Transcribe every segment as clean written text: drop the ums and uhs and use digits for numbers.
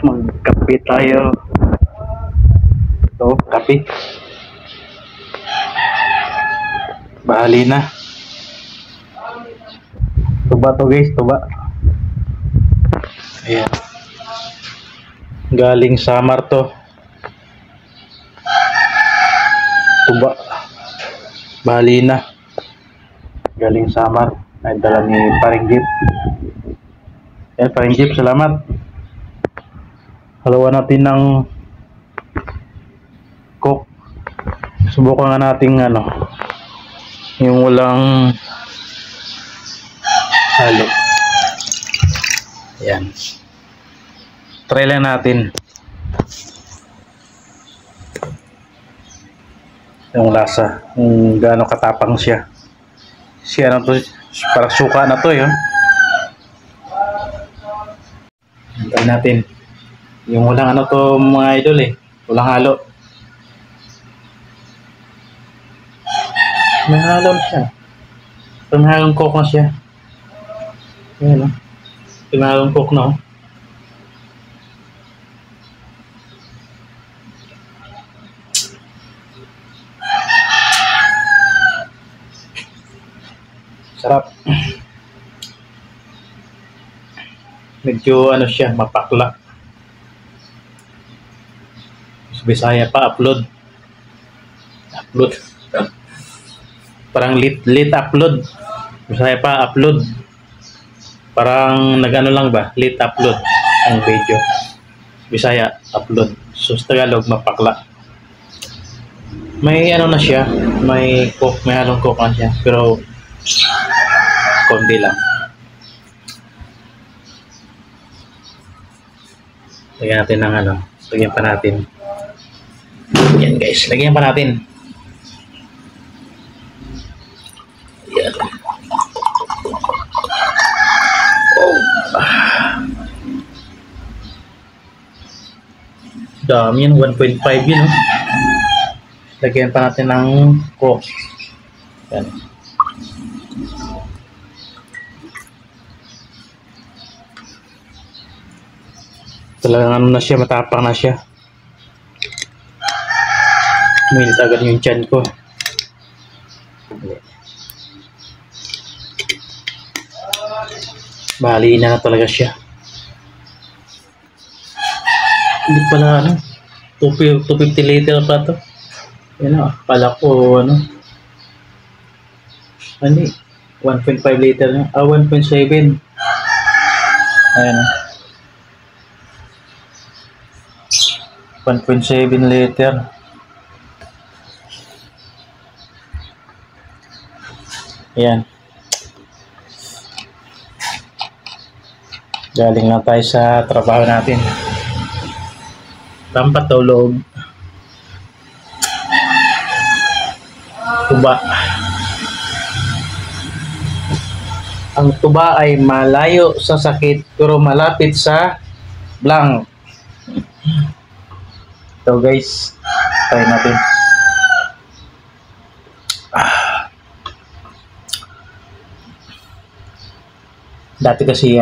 Magkape tayo. Ito, kape. Bahali na. Tuba to guys, tuba. Ayan. Galing Samar to. Tuba. Bahali na. Galing Samar. Ay dala ni Paring Jeep. Ayan, Paring Jeep, salamat. Halawan natin ng Coke. Subukan nga natin yung walang halo. Ayan. Try lang natin yung lasa, kung gaano katapang siya. To, para suka na to yun. Try natin yung walang to mga idol walang halo. May halo siya. May halong Coke na siya. Ayan may halong Coke na Sarap. Medyo siya, mapakla. Bisaya pa, upload. Parang late upload. Bisaya pa, upload. Parang lang ba? Late upload ang video. Bisaya, upload. So, sa Tagalog, mapakla. May na siya. May Coke, may halong Coke na siya. Pero, konti lang. Lagyan natin ng lagyan pa natin. Yan guys, lagyan pa natin. Yan. Dami yan, 1.5 yun. Lagyan pa natin ng Coke. Yan. Talagang na siya, matapang na siya. Umilit agad yung tiyan ko. Bahali na talaga siya. Hindi pala 250 liter pa to. Yan pala ko 1.5 liter na. 1.7. Ayan 1.7 liter. Ayan. Galing lang tayo sa trabaho natin. Tampat tulog. Tuba. Ang tuba ay malayo sa sakit pero malapit sa blank. So guys, try natin. Dati kasi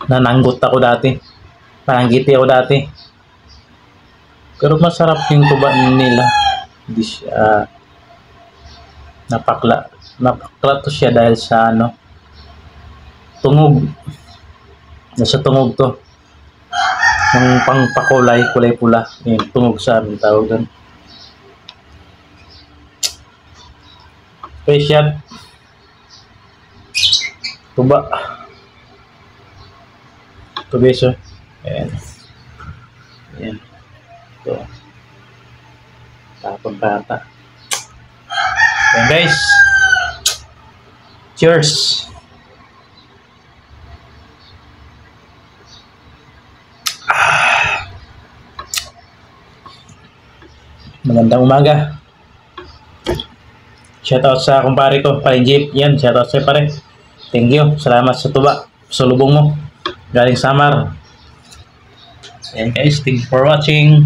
nananggot ako dati. Pananggiti ako dati. Pero masarap yung tuba nila. Hindi siya napakla. Napakla to siya dahil sa tungog. Nasa tungog to. Yung pangpakulay, kulay pula. Yung tungog sa amin tawag doon. Special. Tuba. Ito beso. Ayan. Ayan. Ito. Tapon bata. Ayan guys. Cheers. Magandang umaga. Shoutout sa kumpare ko, Paring Jeep. Yan, shoutout sa pare. Thank you. Salamat sa tuba. Sa lubong mo. Galing Samar. And guys, thank you for watching.